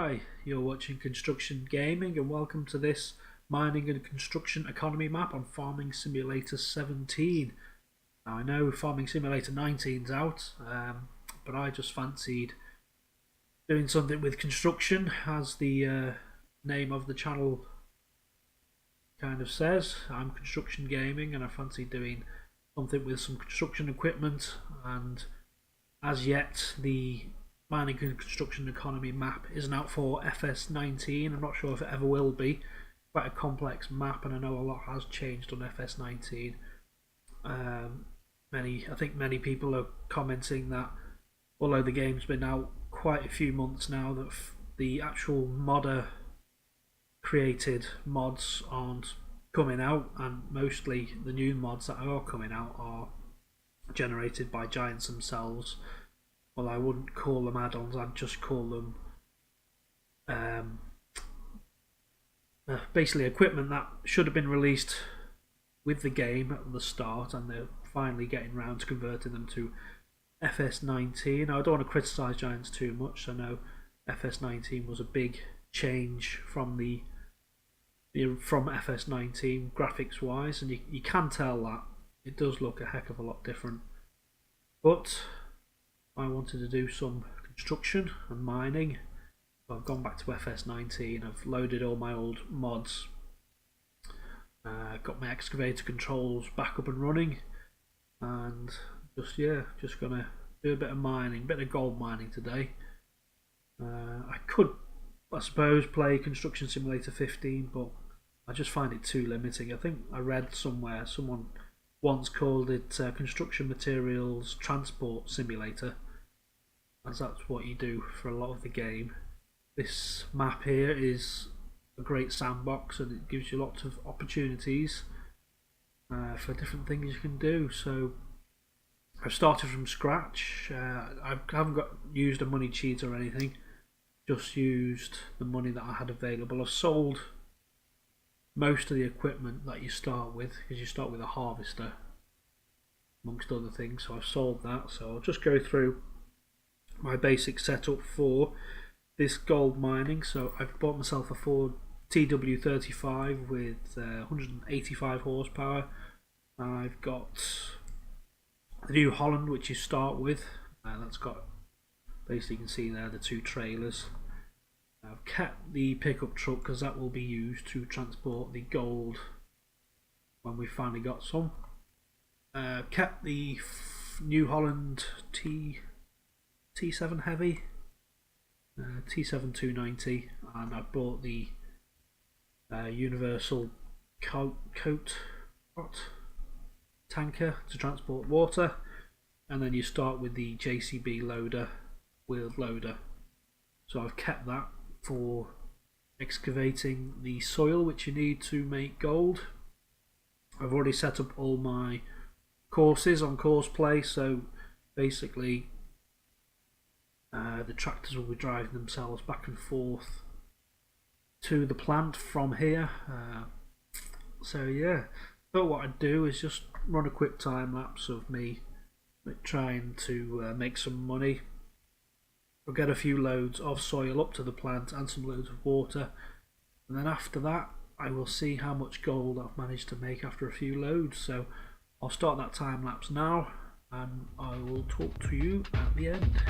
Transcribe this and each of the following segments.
Hi, you're watching Construction Gaming and welcome to this mining and construction economy map on Farming Simulator 17. Now I know Farming Simulator 19's out, but I just fancied doing something with construction, as the name of the channel kind of says. I'm Construction Gaming and I fancy doing something with some construction equipment, and as yet the mining and construction economy map isn't out for FS19. I'm not sure if it ever will be. Quite a complex map, and I know a lot has changed on FS19. I think many people are commenting that although the game's been out quite a few months now, that the actual modder created mods aren't coming out, and mostly the new mods that are coming out are generated by Giants themselves. Well, I wouldn't call them add-ons, I'd just call them basically equipment that should have been released with the game at the start, and they're finally getting round to converting them to FS19. Now, I don't want to criticise Giants too much. I know FS19 was a big change from from FS19 graphics wise, and you can tell that it does look a heck of a lot different. But I wanted to do some construction and mining, so I've gone back to FS19. I've loaded all my old mods, got my excavator controls back up and running, and just gonna do a bit of mining, a bit of gold mining today. I could, I suppose, play Construction Simulator 15, but I just find it too limiting. I think I read somewhere someone once called it Construction Materials Transport Simulator, as that's what you do for a lot of the game. This map here is a great sandbox, and it gives you lots of opportunities for different things you can do. So I've started from scratch. I haven't used a money cheat or anything, just used the money that I had available. I've sold most of the equipment that you start with, because you start with a harvester amongst other things, so I've sold that. So I'll just go through my basic setup for this gold mining. So I've bought myself a Ford TW35 with 185 horsepower. I've got the New Holland, which you start with. That's got, basically you can see there, the two trailers. I've kept the pickup truck because that will be used to transport the gold when we finally got some. Kept the New Holland T7 Heavy, T7 290, and I bought the Universal coat tanker to transport water, and then you start with the JCB loader, wheeled loader. So I've kept that for excavating the soil which you need to make gold. I've already set up all my courses on Courseplay, so basically the tractors will be driving themselves back and forth to the plant from here. So yeah, but what I'd do is just run a quick time lapse of me trying to make some money. I'll get a few loads of soil up to the plant and some loads of water, and then after that I will see how much gold I've managed to make after a few loads. So I'll start that time lapse now, and I will talk to you at the end.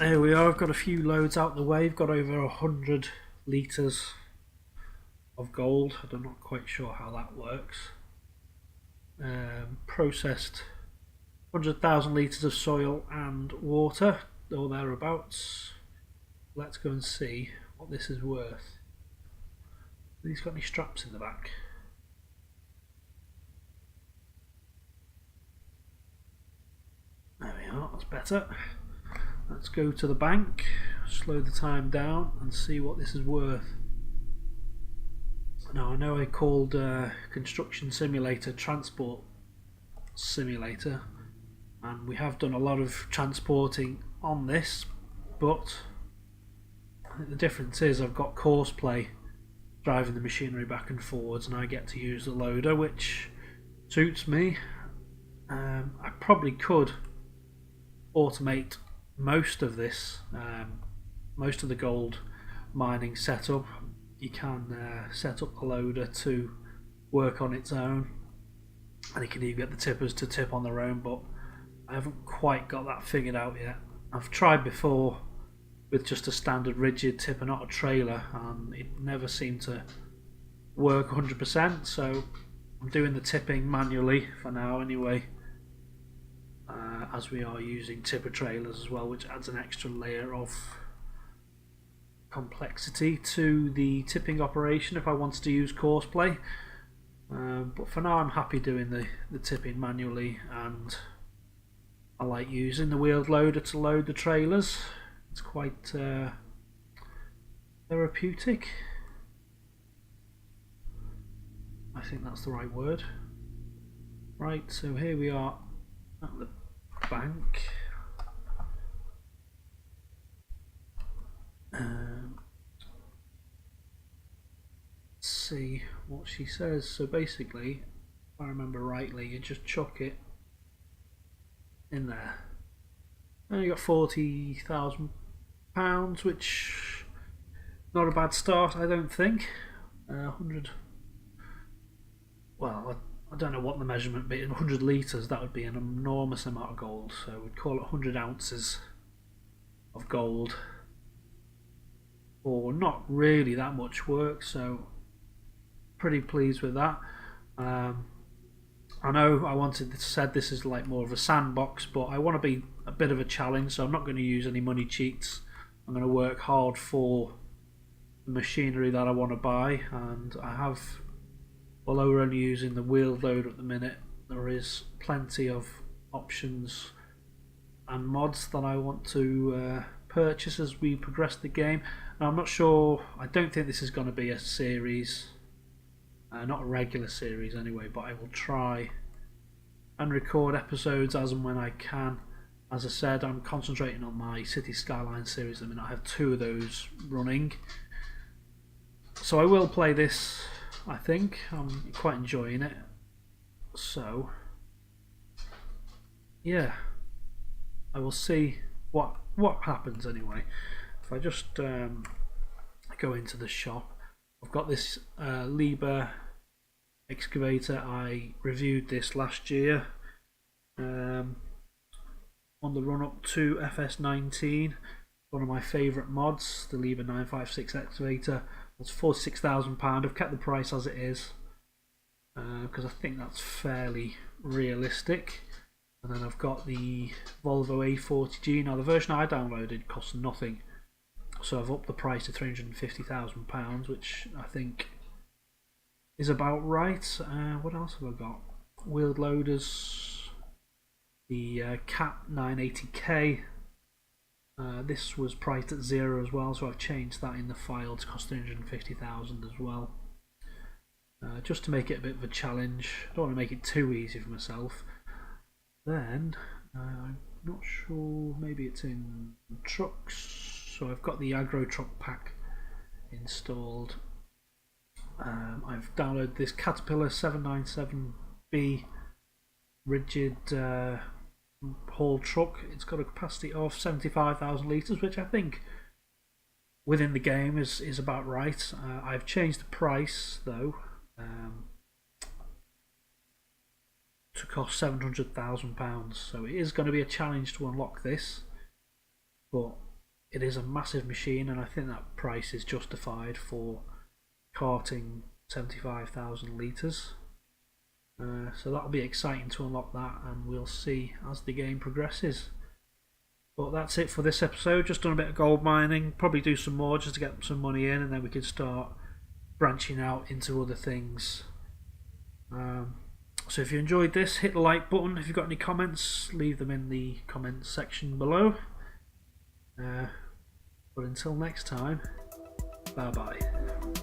There we are, I've got a few loads out the way. I've got over 100 litres of gold. I'm not quite sure how that works. Processed 100,000 litres of soil and water, or thereabouts. Let's go and see what this is worth. These got any straps in the back? There we are, that's better. Let's go to the bank, slow the time down and see what this is worth. Now I know I called Construction Simulator Transport Simulator, and we have done a lot of transporting on this, but I think the difference is I've got Courseplay driving the machinery back and forwards, and I get to use the loader, which suits me. I probably could automate most of this, most of the gold mining setup. You can set up the loader to work on its own, and you can even get the tippers to tip on their own, but I haven't quite got that figured out yet. I've tried before with just a standard rigid tipper, not a trailer, and it never seemed to work 100%, so I'm doing the tipping manually for now anyway, as we are using tipper trailers as well, which adds an extra layer of complexity to the tipping operation if I wanted to use Courseplay. But for now I'm happy doing the tipping manually, and I like using the wheeled loader to load the trailers. It's quite therapeutic. I think that's the right word. Right, so here we are at the bank. Let's see what she says. So basically, if I remember rightly, you just chuck it in there. And you got £40,000, which not a bad start, I don't think. 100. Well, I don't know what the measurement be. 100 litres, that would be an enormous amount of gold. So we'd call it 100 ounces of gold, or not really that much work. So pretty pleased with that. I know I said this is like more of a sandbox, but I want to be a bit of a challenge, so I'm not going to use any money cheats. I'm going to work hard for the machinery that I want to buy, and I have, although we're only using the wheeled loader at the minute, there is plenty of options and mods that I want to purchase as we progress the game. Now I'm not sure, I don't think this is going to be a series, not a regular series anyway, but I will try and record episodes as and when I can. As I said, I'm concentrating on my City Skyline series at the minute. I have 2 of those running, so I will play this. I think I'm quite enjoying it, so yeah, I will see what happens anyway. If I just go into the shop, I've got this Liebherr excavator. I reviewed this last year on the run up to FS19, one of my favourite mods, the Liebherr 956 excavator. That's £46,000. I've kept the price as it is because I think that's fairly realistic. And then I've got the Volvo A40G. Now the version I downloaded costs nothing, so I've upped the price to £350,000, which I think is about right. What else have I got? Wheeled loaders, the Cat 980K. This was priced at 0 as well, so I've changed that in the file to cost £350,000 as well, just to make it a bit of a challenge. I don't want to make it too easy for myself. Then I'm not sure, maybe it's in trucks, so I've got the Agro Truck Pack installed. I've downloaded this Caterpillar 797B rigid haul truck. It's got a capacity of 75,000 litres, which I think within the game is about right. I've changed the price though to cost £700,000, so it is going to be a challenge to unlock this, but it is a massive machine, and I think that price is justified for carting 75,000 litres. So that'll be exciting to unlock that, and we'll see as the game progresses. But that's it for this episode. Just done a bit of gold mining, probably do some more just to get some money in, and then we can start branching out into other things. So if you enjoyed this, hit the like button. If you've got any comments, leave them in the comments section below. But until next time, bye bye.